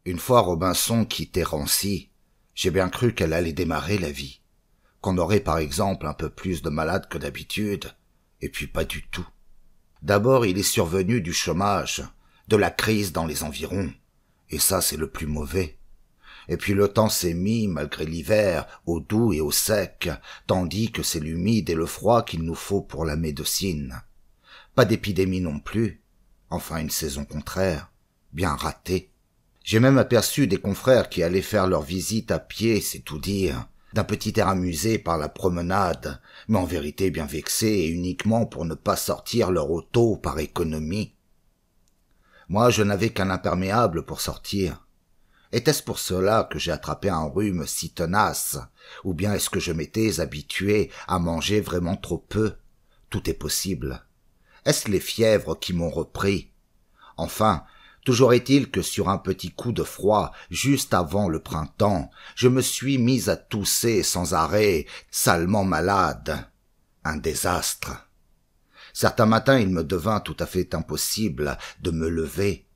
Une fois Robinson quitté Rancy, j'ai bien cru qu'elle allait démarrer la vie, qu'on aurait par exemple un peu plus de malades que d'habitude, et puis pas du tout. D'abord il est survenu du chômage, de la crise dans les environs, et ça c'est le plus mauvais. Et puis le temps s'est mis, malgré l'hiver, au doux et au sec, tandis que c'est l'humide et le froid qu'il nous faut pour la médecine. Pas d'épidémie non plus, enfin une saison contraire, bien ratée. J'ai même aperçu des confrères qui allaient faire leur visite à pied, c'est tout dire, d'un petit air amusé par la promenade, mais en vérité bien vexés et uniquement pour ne pas sortir leur auto par économie. Moi je n'avais qu'un imperméable pour sortir. Était-ce pour cela que j'ai attrapé un rhume si tenace, ou bien est-ce que je m'étais habitué à manger vraiment trop peu? Tout est possible. Est-ce les fièvres qui m'ont repris? Enfin, toujours est-il que sur un petit coup de froid, juste avant le printemps, je me suis mis à tousser sans arrêt, salement malade. Un désastre. Certains matins, il me devint tout à fait impossible de me lever.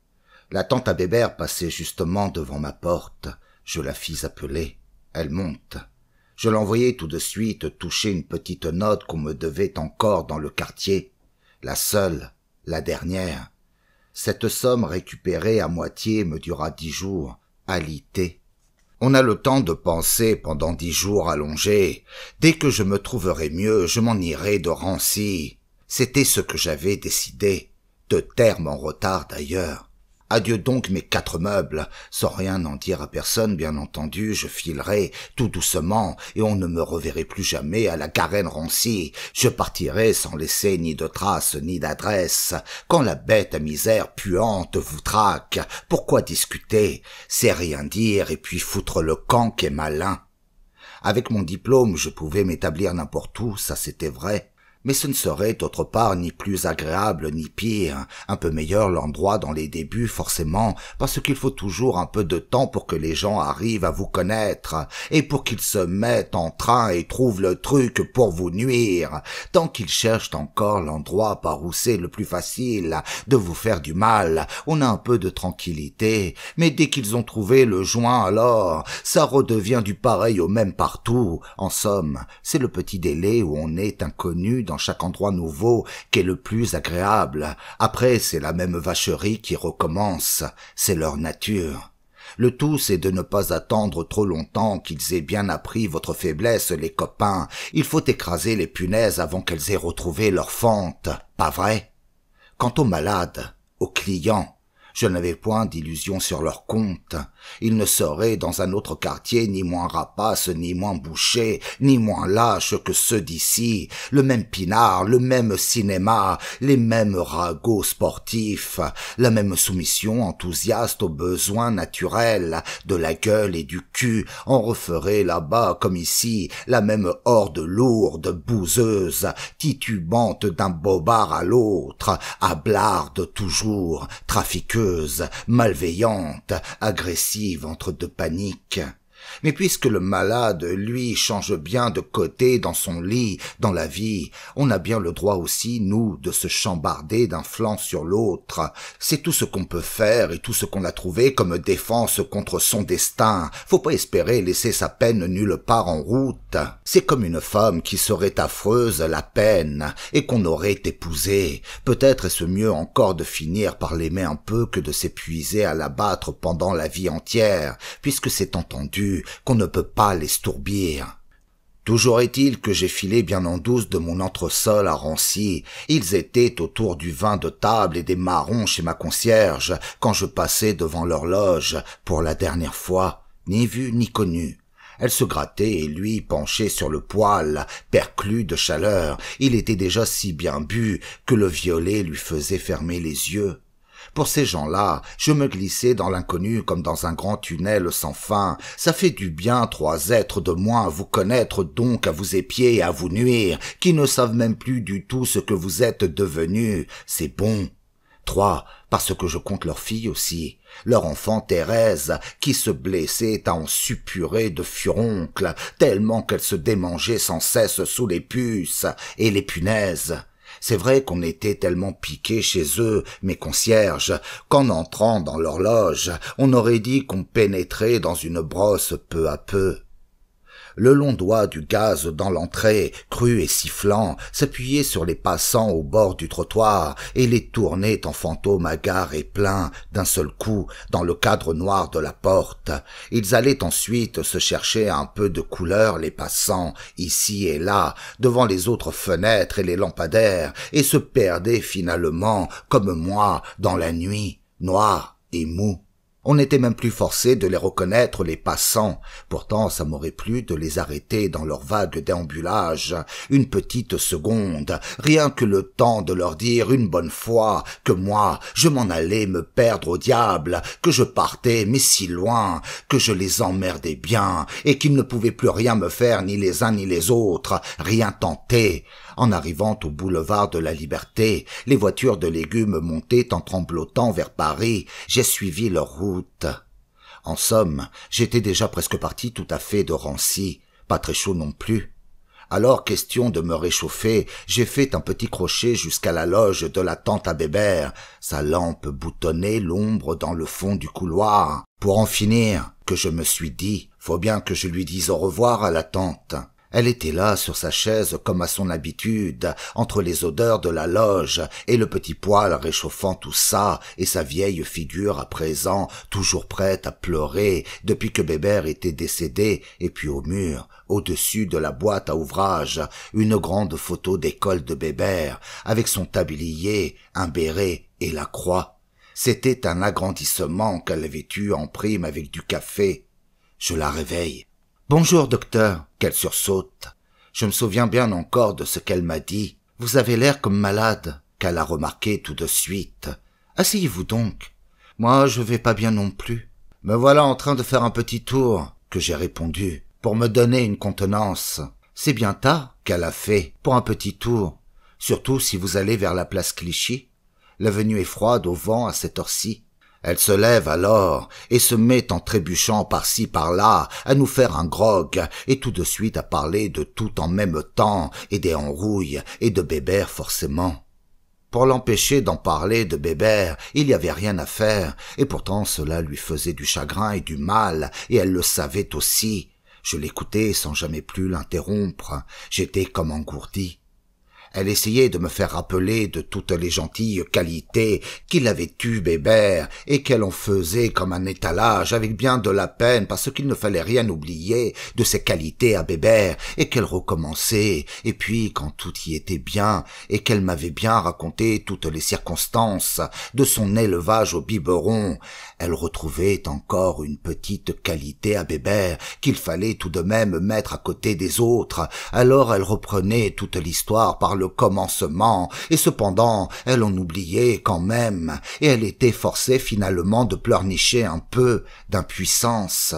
La tante à Bébert passait justement devant ma porte. Je la fis appeler. Elle monte. Je l'envoyai tout de suite toucher une petite note qu'on me devait encore dans le quartier. La seule, la dernière. Cette somme récupérée à moitié me dura 10 jours, alité. On a le temps de penser pendant 10 jours allongés. Dès que je me trouverai mieux, je m'en irai de Rancy. C'était ce que j'avais décidé, de terme en retard d'ailleurs. Adieu donc mes 4 meubles, sans rien en dire à personne bien entendu, je filerai tout doucement et on ne me reverrait plus jamais à la Garenne Rancy. Je partirai sans laisser ni de traces ni d'adresse. Quand la bête à misère puante vous traque, pourquoi discuter? C'est rien dire et puis foutre le camp qu'est malin. Avec mon diplôme, je pouvais m'établir n'importe où, ça c'était vrai. Mais ce ne serait d'autre part ni plus agréable ni pire, un peu meilleur l'endroit dans les débuts forcément, parce qu'il faut toujours un peu de temps pour que les gens arrivent à vous connaître, et pour qu'ils se mettent en train et trouvent le truc pour vous nuire, tant qu'ils cherchent encore l'endroit par où c'est le plus facile de vous faire du mal, on a un peu de tranquillité, mais dès qu'ils ont trouvé le joint alors, ça redevient du pareil au même partout, en somme, c'est le petit délai où on est inconnu dans chaque endroit nouveau qu'est le plus agréable. Après, c'est la même vacherie qui recommence. C'est leur nature. Le tout, c'est de ne pas attendre trop longtemps qu'ils aient bien appris votre faiblesse, les copains. Il faut écraser les punaises avant qu'elles aient retrouvé leur fente. Pas vrai? Quant aux malades, aux clients, je n'avais point d'illusions sur leur compte. Ils ne seraient dans un autre quartier ni moins rapaces, ni moins bouchés, ni moins lâches que ceux d'ici. Le même pinard, le même cinéma, les mêmes ragots sportifs, la même soumission enthousiaste aux besoins naturels, de la gueule et du cul. On referait là-bas comme ici la même horde lourde, bouseuse, titubante d'un bobard à l'autre, hablarde toujours, trafiqueuse, malveillante, agressive entre deux paniques. Mais puisque le malade, lui, change bien de côté dans son lit, dans la vie, on a bien le droit aussi, nous, de se chambarder d'un flanc sur l'autre. C'est tout ce qu'on peut faire et tout ce qu'on a trouvé comme défense contre son destin. Faut pas espérer laisser sa peine nulle part en route. C'est comme une femme qui serait affreuse la peine et qu'on aurait épousée. Peut-être est-ce mieux encore de finir par l'aimer un peu que de s'épuiser à l'abattre pendant la vie entière, puisque c'est entendu qu'on ne peut pas l'estourbir. Toujours est-il que j'ai filé bien en douce de mon entresol à Rancy. Ils étaient autour du vin de table et des marrons chez ma concierge quand je passais devant leur loge pour la dernière fois, ni vu ni connu. Elle se grattait et lui penché sur le poêle, perclus de chaleur. Il était déjà si bien bu que le violet lui faisait fermer les yeux. Pour ces gens-là, je me glissais dans l'inconnu comme dans un grand tunnel sans fin. Ça fait du bien 3 êtres de moins à vous connaître, donc à vous épier et à vous nuire, qui ne savent même plus du tout ce que vous êtes devenus. C'est bon. 3, parce que je compte leur fille aussi, leur enfant Thérèse, qui se blessait à en suppurer de furoncle, tellement qu'elle se démangeait sans cesse sous les puces et les punaises. C'est vrai qu'on était tellement piqués chez eux, mes concierges, qu'en entrant dans leur loge, on aurait dit qu'on pénétrait dans une brosse peu à peu. Le long doigt du gaz dans l'entrée, cru et sifflant, s'appuyait sur les passants au bord du trottoir et les tournait en fantôme hagard et plein, d'un seul coup, dans le cadre noir de la porte. Ils allaient ensuite se chercher un peu de couleur, les passants, ici et là, devant les autres fenêtres et les lampadaires, et se perdaient finalement, comme moi, dans la nuit, noire et mou. On n'était même plus forcé de les reconnaître, les passants. Pourtant, ça m'aurait plu de les arrêter dans leur vague déambulage, une petite seconde, rien que le temps de leur dire une bonne fois que moi, je m'en allais me perdre au diable, que je partais, mais si loin, que je les emmerdais bien, et qu'ils ne pouvaient plus rien me faire, ni les uns ni les autres, rien tenter. En arrivant au boulevard de la Liberté, les voitures de légumes montaient en tremblotant vers Paris. J'ai suivi leur route. En somme, j'étais déjà presque parti tout à fait de Rancy, pas très chaud non plus. Alors, question de me réchauffer, j'ai fait un petit crochet jusqu'à la loge de la tante à Bébert, sa lampe boutonnée, l'ombre dans le fond du couloir. Pour en finir, que je me suis dit, faut bien que je lui dise au revoir à la tante. Elle était là sur sa chaise comme à son habitude, entre les odeurs de la loge et le petit poêle réchauffant tout ça, et sa vieille figure à présent toujours prête à pleurer depuis que Bébert était décédé, et puis au mur, au-dessus de la boîte à ouvrage, une grande photo d'école de Bébert, avec son tablier, un béret et la croix. C'était un agrandissement qu'elle avait eu en prime avec du café. Je la réveille. « Bonjour, docteur !» qu'elle sursaute. Je me souviens bien encore de ce qu'elle m'a dit. « Vous avez l'air comme malade !» qu'elle a remarqué tout de suite. « Asseyez-vous donc. Moi, je vais pas bien non plus. »« Me voilà en train de faire un petit tour, » que j'ai répondu, pour me donner une contenance. « C'est bien tard qu'elle a fait, pour un petit tour, surtout si vous allez vers la place Clichy. L'avenue est froide au vent à cette heure-ci. » Elle se lève alors et se met en trébuchant par-ci par-là à nous faire un grog et tout de suite à parler de tout en même temps et des enrouilles et de Bébert forcément. Pour l'empêcher d'en parler de Bébert, il n'y avait rien à faire et pourtant cela lui faisait du chagrin et du mal et elle le savait aussi. Je l'écoutais sans jamais plus l'interrompre. J'étais comme engourdi. Elle essayait de me faire rappeler de toutes les gentilles qualités qu'il avait eues Bébert et qu'elle en faisait comme un étalage avec bien de la peine parce qu'il ne fallait rien oublier de ses qualités à Bébert et qu'elle recommençait et puis quand tout y était bien et qu'elle m'avait bien raconté toutes les circonstances de son élevage au biberon, elle retrouvait encore une petite qualité à Bébert qu'il fallait tout de même mettre à côté des autres. Alors elle reprenait toute l'histoire par le commencement, et cependant elle en oubliait quand même, et elle était forcée finalement de pleurnicher un peu d'impuissance.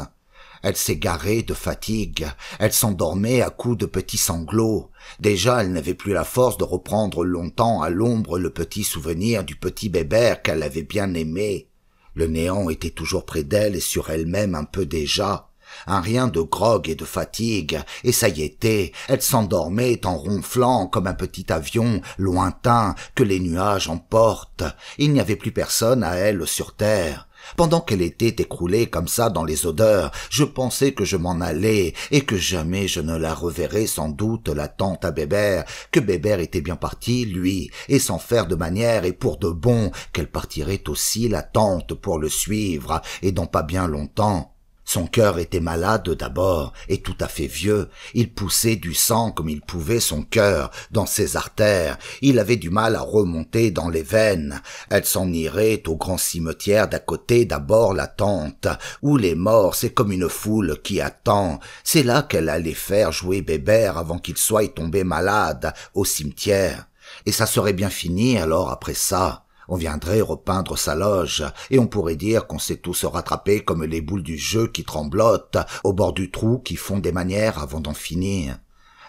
Elle s'égarait de fatigue, elle s'endormait à coups de petits sanglots. Déjà elle n'avait plus la force de reprendre longtemps à l'ombre le petit souvenir du petit Bébert qu'elle avait bien aimé. Le néant était toujours près d'elle et sur elle-même un peu déjà. Un rien de grog et de fatigue, et ça y était, elle s'endormait en ronflant comme un petit avion lointain que les nuages emportent. Il n'y avait plus personne à elle sur terre. Pendant qu'elle était écroulée comme ça dans les odeurs, je pensais que je m'en allais et que jamais je ne la reverrais sans doute la tante à Bébert, que Bébert était bien parti, lui, et sans faire de manière et pour de bon, qu'elle partirait aussi la tante pour le suivre, et dans pas bien longtemps. Son cœur était malade d'abord, et tout à fait vieux. Il poussait du sang comme il pouvait son cœur, dans ses artères. Il avait du mal à remonter dans les veines. Elle s'en irait au grand cimetière d'à côté d'abord la tante, où les morts c'est comme une foule qui attend. C'est là qu'elle allait faire jouer Bébert avant qu'il soit tombé malade, au cimetière. Et ça serait bien fini alors après ça. On viendrait repeindre sa loge, et on pourrait dire qu'on s'est tous rattrapés comme les boules du jeu qui tremblotent, au bord du trou qui font des manières avant d'en finir.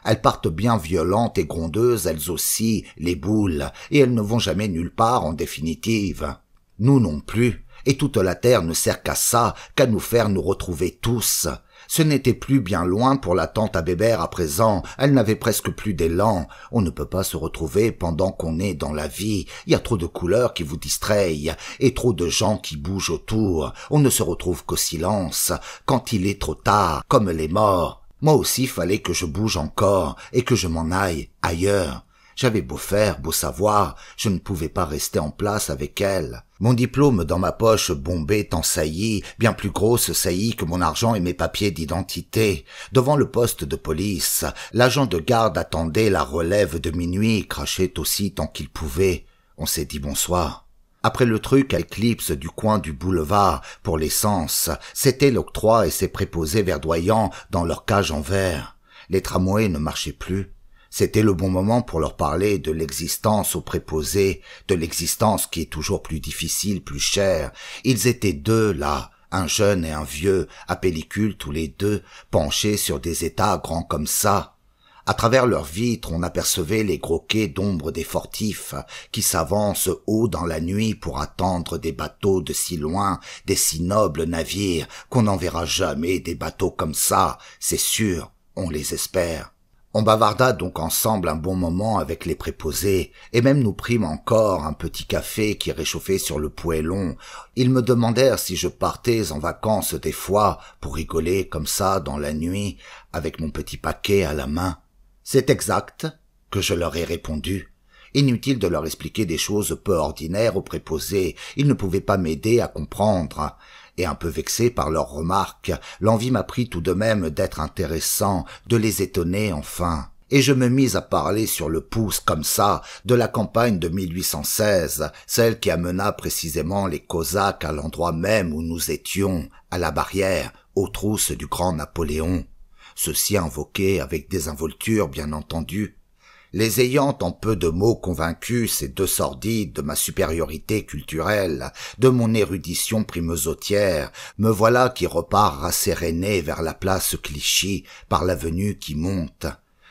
Elles partent bien violentes et grondeuses, elles aussi, les boules, et elles ne vont jamais nulle part en définitive. Nous non plus, et toute la terre ne sert qu'à ça, qu'à nous faire nous retrouver tous. Ce n'était plus bien loin pour la tante à Bébert à présent, elle n'avait presque plus d'élan. On ne peut pas se retrouver pendant qu'on est dans la vie, il y a trop de couleurs qui vous distraient, et trop de gens qui bougent autour. On ne se retrouve qu'au silence, quand il est trop tard, comme les morts. Moi aussi fallait que je bouge encore, et que je m'en aille ailleurs. J'avais beau faire, beau savoir, je ne pouvais pas rester en place avec elle. Mon diplôme dans ma poche bombait en saillie, bien plus grosse saillie que mon argent et mes papiers d'identité. Devant le poste de police, l'agent de garde attendait la relève de minuit, crachait aussi tant qu'il pouvait. On s'est dit bonsoir. Après le truc à Éclipse du coin du boulevard pour l'essence, c'était l'octroi et ses préposés verdoyants dans leur cage en verre. Les tramways ne marchaient plus. C'était le bon moment pour leur parler de l'existence aux préposés, de l'existence qui est toujours plus difficile, plus chère. Ils étaient deux, là, un jeune et un vieux, à pellicule tous les deux, penchés sur des états grands comme ça. À travers leurs vitres, on apercevait les gros quais d'ombre des fortifs qui s'avancent haut dans la nuit pour attendre des bateaux de si loin, des si nobles navires, qu'on n'en verra jamais des bateaux comme ça, c'est sûr, on les espère. On bavarda donc ensemble un bon moment avec les préposés, et même nous prîmes encore un petit café qui réchauffait sur le poêlon. Ils me demandèrent si je partais en vacances des fois, pour rigoler comme ça dans la nuit, avec mon petit paquet à la main. C'est exact, que je leur ai répondu. Inutile de leur expliquer des choses peu ordinaires aux préposés, ils ne pouvaient pas m'aider à comprendre. Et un peu vexé par leurs remarques, l'envie m'a pris tout de même d'être intéressant, de les étonner enfin. Et je me mis à parler sur le pouce comme ça de la campagne de 1816, celle qui amena précisément les Cosaques à l'endroit même où nous étions, à la barrière, aux trousses du grand Napoléon. Ceci invoqué avec désinvolture, bien entendu. Les ayant en peu de mots convaincus, ces deux sordides, de ma supériorité culturelle, de mon érudition primesautière, me voilà qui repart rasséréné vers la place Clichy, par l'avenue qui monte.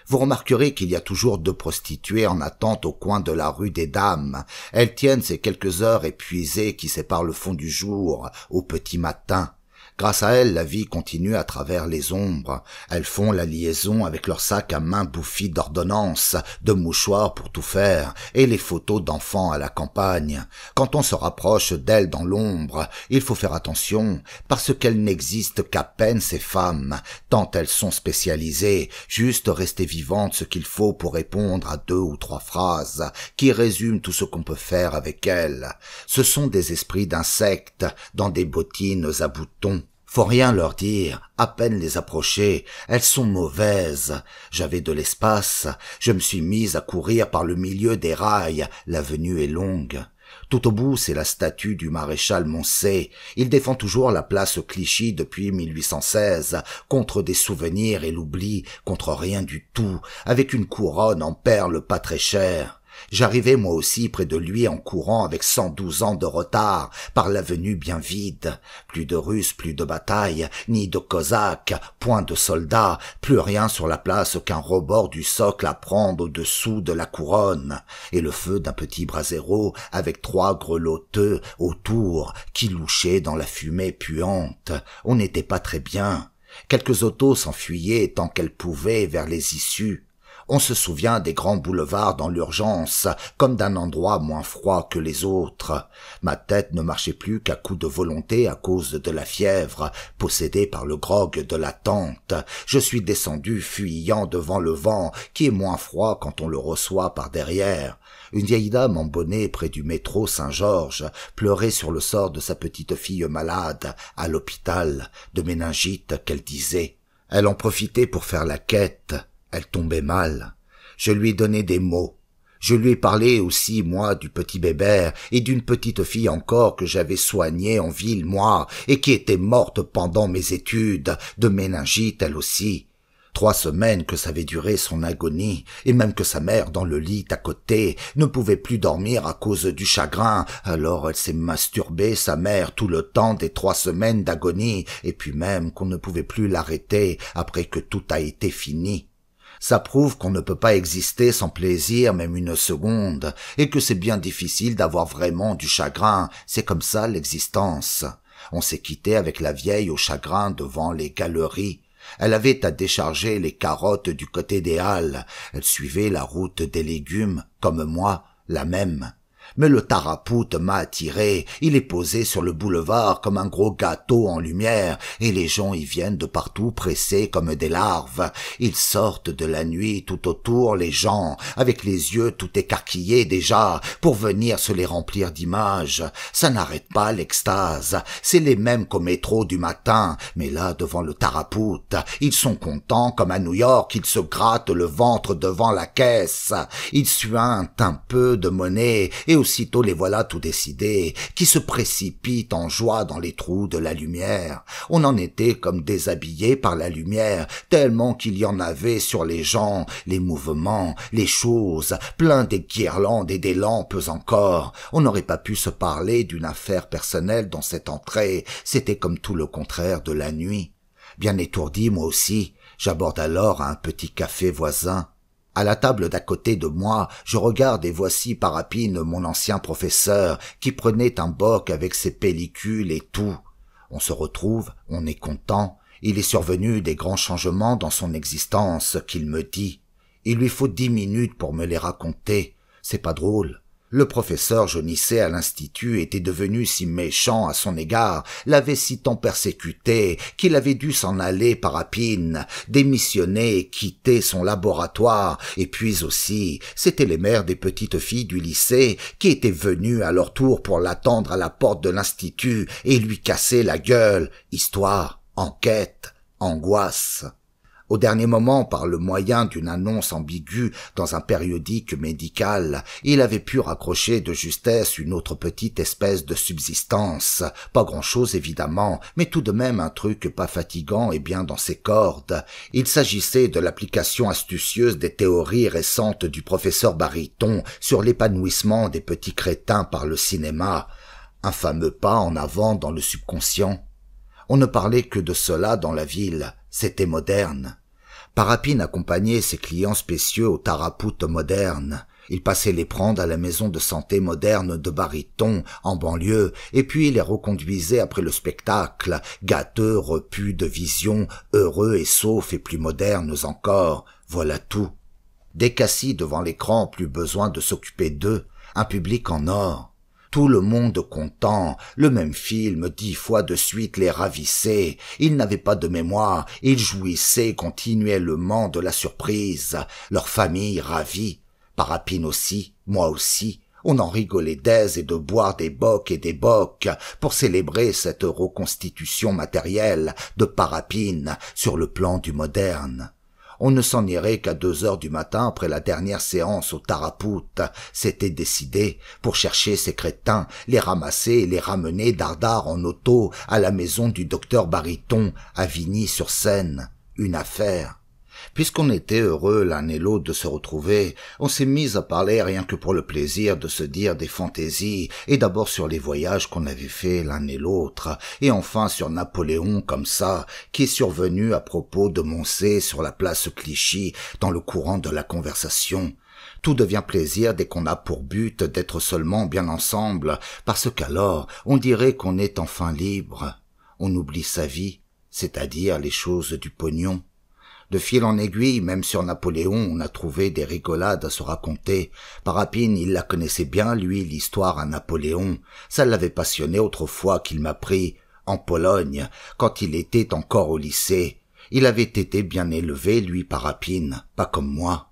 Vous remarquerez qu'il y a toujours deux prostituées en attente au coin de la rue des Dames. Elles tiennent ces quelques heures épuisées qui séparent le fond du jour au petit matin. Grâce à elles, la vie continue à travers les ombres. Elles font la liaison avec leurs sacs à main bouffis d'ordonnances, de mouchoirs pour tout faire, et les photos d'enfants à la campagne. Quand on se rapproche d'elles dans l'ombre, il faut faire attention, parce qu'elles n'existent qu'à peine ces femmes, tant elles sont spécialisées, juste rester vivantes ce qu'il faut pour répondre à 2 ou 3 phrases, qui résument tout ce qu'on peut faire avec elles. Ce sont des esprits d'insectes, dans des bottines à boutons. Faut rien leur dire, à peine les approcher, elles sont mauvaises. J'avais de l'espace, je me suis mise à courir par le milieu des rails, l'avenue est longue. Tout au bout, c'est la statue du maréchal Moncey. Il défend toujours la place Clichy depuis 1816, contre des souvenirs et l'oubli, contre rien du tout, avec une couronne en perles pas très chères. J'arrivai moi aussi près de lui en courant avec 112 ans de retard, par l'avenue bien vide. Plus de Russes, plus de bataille, ni de Cosaques, point de soldats, plus rien sur la place qu'un rebord du socle à prendre au-dessous de la couronne, et le feu d'un petit brasero avec 3 grelotteux autour qui louchaient dans la fumée puante. On n'était pas très bien. Quelques autos s'enfuyaient tant qu'elles pouvaient vers les issues. On se souvient des grands boulevards dans l'urgence, comme d'un endroit moins froid que les autres. Ma tête ne marchait plus qu'à coup de volonté à cause de la fièvre, possédée par le grog de l'attente. Je suis descendu fuyant devant le vent, qui est moins froid quand on le reçoit par derrière. Une vieille dame en bonnet près du métro Saint-Georges pleurait sur le sort de sa petite fille malade, à l'hôpital, de méningite qu'elle disait. Elle en profitait pour faire la quête. Elle tombait mal. Je lui ai donné des mots. Je lui ai parlé aussi, moi, du petit Bébert et d'une petite fille encore que j'avais soignée en ville, moi, et qui était morte pendant mes études, de méningite elle aussi. 3 semaines que ça avait duré son agonie, et même que sa mère, dans le lit à côté, ne pouvait plus dormir à cause du chagrin. Alors elle s'est masturbée, sa mère, tout le temps des 3 semaines d'agonie, et puis même qu'on ne pouvait plus l'arrêter après que tout a été fini. Ça prouve qu'on ne peut pas exister sans plaisir même une seconde, et que c'est bien difficile d'avoir vraiment du chagrin, c'est comme ça l'existence. On s'est quitté avec la vieille au chagrin devant les galeries. Elle avait à décharger les carottes du côté des Halles. Elle suivait la route des légumes, comme moi, la même. Mais le tarapout m'a attiré, il est posé sur le boulevard comme un gros gâteau en lumière, et les gens y viennent de partout pressés comme des larves. Ils sortent de la nuit tout autour, les gens, avec les yeux tout écarquillés déjà, pour venir se les remplir d'images. Ça n'arrête pas l'extase, c'est les mêmes qu'au métro du matin, mais là, devant le tarapout, ils sont contents comme à New York, ils se grattent le ventre devant la caisse, ils suintent un peu de monnaie, et aussitôt les voilà tout décidés, qui se précipitent en joie dans les trous de la lumière. On en était comme déshabillés par la lumière, tellement qu'il y en avait sur les gens, les mouvements, les choses, plein des guirlandes et des lampes encore. On n'aurait pas pu se parler d'une affaire personnelle dans cette entrée, c'était comme tout le contraire de la nuit. Bien étourdi moi aussi, j'aborde alors un petit café voisin. À la table d'à côté de moi, je regarde et voici Parapine, mon ancien professeur, qui prenait un boc avec ses pellicules et tout. On se retrouve, on est content. Il est survenu des grands changements dans son existence, qu'il me dit. Il lui faut 10 minutes pour me les raconter. C'est pas drôle. Le professeur jaunissait à l'institut était devenu si méchant à son égard, l'avait si tant persécuté, qu'il avait dû s'en aller Parapine, démissionner, quitter son laboratoire, et puis aussi, c'étaient les mères des petites filles du lycée qui étaient venues à leur tour pour l'attendre à la porte de l'institut et lui casser la gueule, histoire, enquête, angoisse. Au dernier moment, par le moyen d'une annonce ambiguë dans un périodique médical, il avait pu raccrocher de justesse une autre petite espèce de subsistance. Pas grand-chose évidemment, mais tout de même un truc pas fatigant et bien dans ses cordes. Il s'agissait de l'application astucieuse des théories récentes du professeur Bariton sur l'épanouissement des petits crétins par le cinéma. Un fameux pas en avant dans le subconscient. On ne parlait que de cela dans la ville. C'était moderne. Parapine accompagnait ses clients spécieux au tarapout moderne. Il passait les prendre à la maison de santé moderne de Bariton, en banlieue, et puis les reconduisait après le spectacle, gâteux, repus de vision, heureux et saufs et plus modernes encore. Voilà tout. Dès qu'assis devant l'écran, plus besoin de s'occuper d'eux, un public en or. Tout le monde content, le même film 10 fois de suite les ravissait, ils n'avaient pas de mémoire, ils jouissaient continuellement de la surprise, leur famille ravie, Parapine aussi, moi aussi, on en rigolait d'aise et de boire des bocs et des bocs pour célébrer cette reconstitution matérielle de Parapine sur le plan du moderne. On ne s'en irait qu'à 2 heures du matin après la dernière séance au tarapout. C'était décidé, pour chercher ces crétins, les ramasser et les ramener dardard en auto à la maison du docteur Bariton, à Vigny-sur-Seine. Une affaire. Puisqu'on était heureux l'un et l'autre de se retrouver, on s'est mis à parler rien que pour le plaisir de se dire des fantaisies, et d'abord sur les voyages qu'on avait faits l'un et l'autre, et enfin sur Napoléon comme ça, qui est survenu à propos de Moncey sur la place Clichy, dans le courant de la conversation. Tout devient plaisir dès qu'on a pour but d'être seulement bien ensemble, parce qu'alors on dirait qu'on est enfin libre. On oublie sa vie, c'est-à-dire les choses du pognon. De fil en aiguille, même sur Napoléon, on a trouvé des rigolades à se raconter. Parapine, il la connaissait bien, lui, l'histoire à Napoléon. Ça l'avait passionné autrefois qu'il m'a pris, en Pologne, quand il était encore au lycée. Il avait été bien élevé, lui, Parapine, pas comme moi.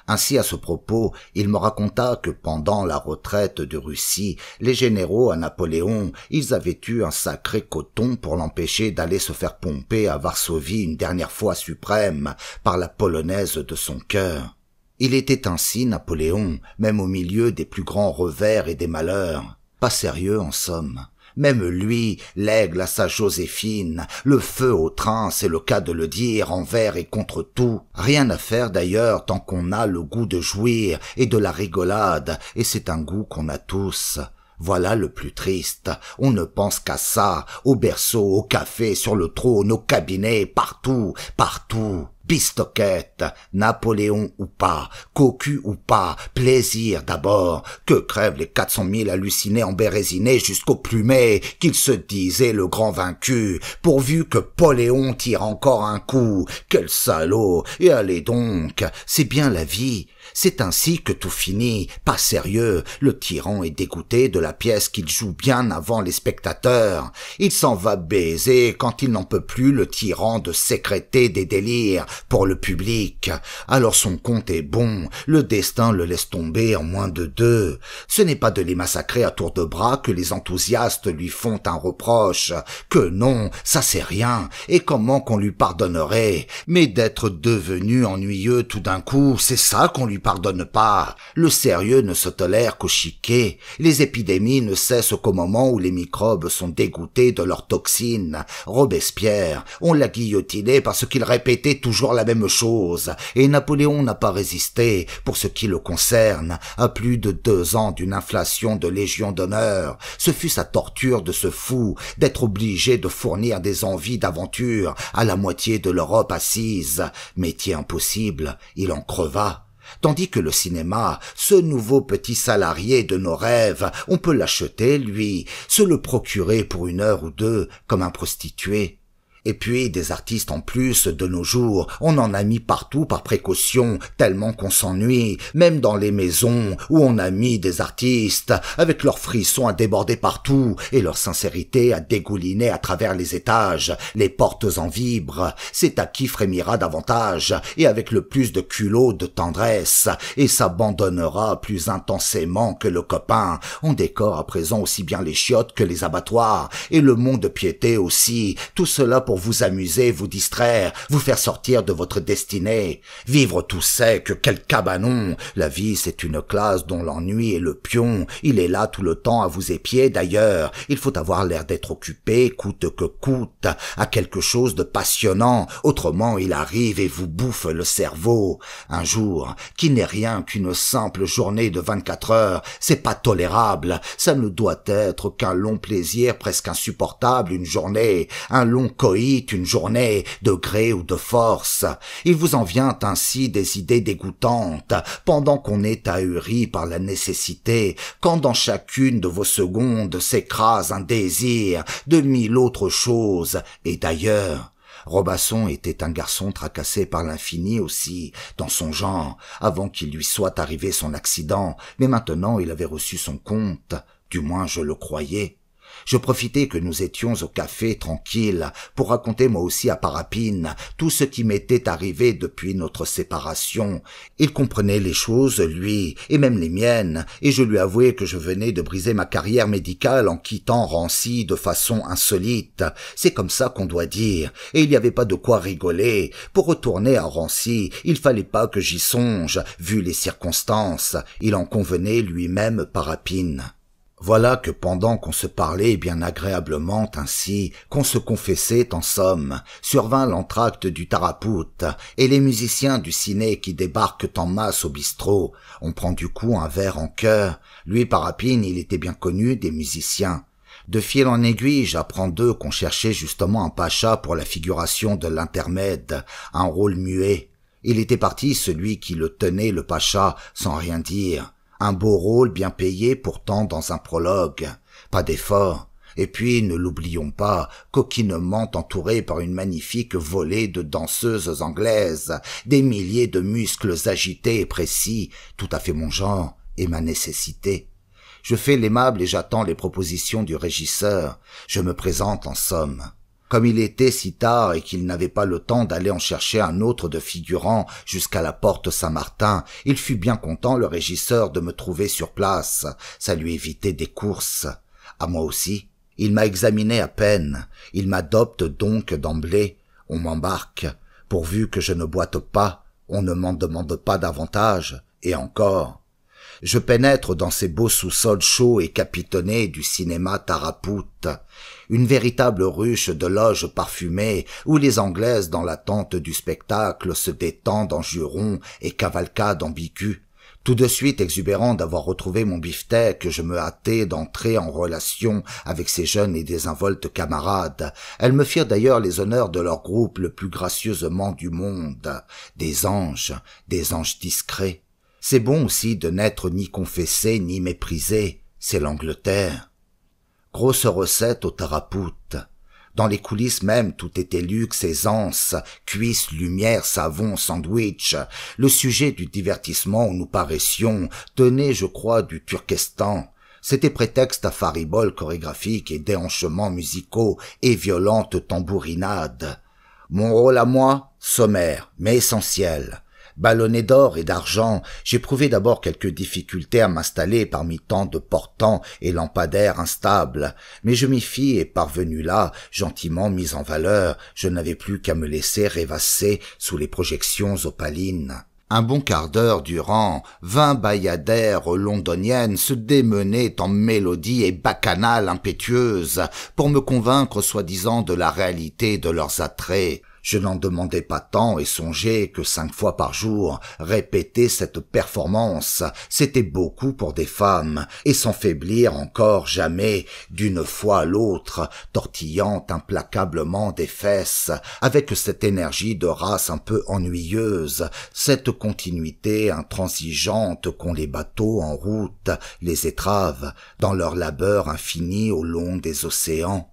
Ainsi, à ce propos, il me raconta que pendant la retraite de Russie, les généraux à Napoléon, ils avaient eu un sacré coton pour l'empêcher d'aller se faire pomper à Varsovie une dernière fois suprême par la polonaise de son cœur. Il était ainsi, Napoléon, même au milieu des plus grands revers et des malheurs. Pas sérieux, en somme. Même lui, l'aigle à sa Joséphine, le feu au train, c'est le cas de le dire, envers et contre tout. Rien à faire d'ailleurs tant qu'on a le goût de jouir et de la rigolade, et c'est un goût qu'on a tous. Voilà le plus triste, on ne pense qu'à ça, au berceau, au café, sur le trône, au cabinet, partout, partout. Pistoquette, Napoléon ou pas, cocu ou pas, plaisir d'abord, que crèvent les 400 000 hallucinés embérésinés jusqu'au plumet, qu'ils se disaient le grand vaincu, pourvu que Poléon tire encore un coup, quel salaud, et allez donc, c'est bien la vie. C'est ainsi que tout finit, pas sérieux, le tyran est dégoûté de la pièce qu'il joue bien avant les spectateurs. Il s'en va baiser quand il n'en peut plus, le tyran, de sécréter des délires pour le public. Alors son compte est bon, le destin le laisse tomber en moins de 2. Ce n'est pas de les massacrer à tour de bras que les enthousiastes lui font un reproche, que non, ça c'est rien, et comment qu'on lui pardonnerait, mais d'être devenu ennuyeux tout d'un coup, c'est ça qu'on lui pardonne pas. Le sérieux ne se tolère qu'au chiquet. Les épidémies ne cessent qu'au moment où les microbes sont dégoûtés de leurs toxines. Robespierre, on l'a guillotiné parce qu'il répétait toujours la même chose, et Napoléon n'a pas résisté, pour ce qui le concerne, à plus de 2 ans d'une inflation de Légion d'honneur. Ce fut sa torture de ce fou, d'être obligé de fournir des envies d'aventure à la moitié de l'Europe assise. Métier impossible, il en creva. Tandis que le cinéma, ce nouveau petit salarié de nos rêves, on peut l'acheter, lui, se le procurer pour 1 heure ou 2, comme un prostitué. Et puis des artistes en plus de nos jours, on en a mis partout par précaution, tellement qu'on s'ennuie, même dans les maisons où on a mis des artistes, avec leurs frissons à déborder partout et leur sincérité à dégouliner à travers les étages, les portes en vibrent, c'est à qui frémira davantage, et avec le plus de culot, de tendresse, et s'abandonnera plus intensément que le copain. On décore à présent aussi bien les chiottes que les abattoirs, et le mont-de-piété aussi, tout cela pour vous amuser, vous distraire, vous faire sortir de votre destinée. Vivre tout sec, quel cabanon! La vie, c'est une classe dont l'ennui est le pion. Il est là tout le temps à vous épier d'ailleurs. Il faut avoir l'air d'être occupé, coûte que coûte, à quelque chose de passionnant. Autrement, il arrive et vous bouffe le cerveau. Un jour, qui n'est rien qu'une simple journée de 24 heures, c'est pas tolérable. Ça ne doit être qu'un long plaisir presque insupportable, une journée, un long coït, une journée, de gré ou de force. Il vous en vient ainsi des idées dégoûtantes, pendant qu'on est ahuri par la nécessité, quand dans chacune de vos secondes s'écrase un désir de 1000 autres choses. Et d'ailleurs, Robasson était un garçon tracassé par l'infini aussi, dans son genre, avant qu'il lui soit arrivé son accident, mais maintenant il avait reçu son compte, du moins je le croyais. Je profitais que nous étions au café tranquille pour raconter moi aussi à Parapine tout ce qui m'était arrivé depuis notre séparation. Il comprenait les choses, lui, et même les miennes, et je lui avouai que je venais de briser ma carrière médicale en quittant Rancy de façon insolite. C'est comme ça qu'on doit dire, et il n'y avait pas de quoi rigoler. Pour retourner à Rancy, il fallait pas que j'y songe, vu les circonstances. Il en convenait lui-même, Parapine. Voilà que pendant qu'on se parlait bien agréablement ainsi, qu'on se confessait en somme, survint l'entracte du Tarapout, et les musiciens du ciné qui débarquent en masse au bistrot. On prend du coup un verre en chœur. Lui, Parapine, il était bien connu des musiciens. De fil en aiguille, j'apprends d'eux qu'on cherchait justement un pacha pour la figuration de l'intermède, un rôle muet. Il était parti celui qui le tenait, le pacha, sans rien dire. Un beau rôle bien payé pourtant dans un prologue. Pas d'effort. Et puis, ne l'oublions pas, coquinement entouré par une magnifique volée de danseuses anglaises, des milliers de muscles agités et précis, tout à fait mon genre et ma nécessité. Je fais l'aimable et j'attends les propositions du régisseur. Je me présente en somme. Comme il était si tard et qu'il n'avait pas le temps d'aller en chercher un autre de figurant jusqu'à la porte Saint-Martin, il fut bien content, le régisseur, de me trouver sur place. Ça lui évitait des courses. À moi aussi. Il m'a examiné à peine. Il m'adopte donc d'emblée. On m'embarque. Pourvu que je ne boite pas, on ne m'en demande pas davantage. Et encore. Je pénètre dans ces beaux sous-sols chauds et capitonnés du cinéma Tarapout, une véritable ruche de loges parfumées où les Anglaises dans l'attente du spectacle se détendent en jurons et cavalcades ambiguës. Tout de suite exubérant d'avoir retrouvé mon beefsteak, je me hâtai d'entrer en relation avec ces jeunes et désinvoltes camarades. Elles me firent d'ailleurs les honneurs de leur groupe le plus gracieusement du monde. Des anges discrets. C'est bon aussi de n'être ni confessé ni méprisé, c'est l'Angleterre. Grosse recette au tarapout. Dans les coulisses même, tout était luxe, aisance, cuisses, lumière, savon, sandwich. Le sujet du divertissement où nous paraissions tenait, je crois, du Turkestan. C'était prétexte à fariboles chorégraphiques et déhanchements musicaux et violentes tambourinades. Mon rôle à moi, sommaire, mais essentiel. Ballonné d'or et d'argent, j'éprouvais d'abord quelques difficultés à m'installer parmi tant de portants et lampadaires instables, mais je m'y fis et parvenu là, gentiment mis en valeur, je n'avais plus qu'à me laisser rêvasser sous les projections opalines. Un bon quart d'heure durant, 20 bayadères londoniennes se démenaient en mélodies et bacchanales impétueuses pour me convaincre soi-disant de la réalité de leurs attraits. Je n'en demandais pas tant et songeais que 5 fois par jour, répéter cette performance, c'était beaucoup pour des femmes, et sans faiblir encore jamais, d'une fois à l'autre, tortillant implacablement des fesses, avec cette énergie de race un peu ennuyeuse, cette continuité intransigeante qu'ont les bateaux en route, les étraves, dans leur labeur infini au long des océans.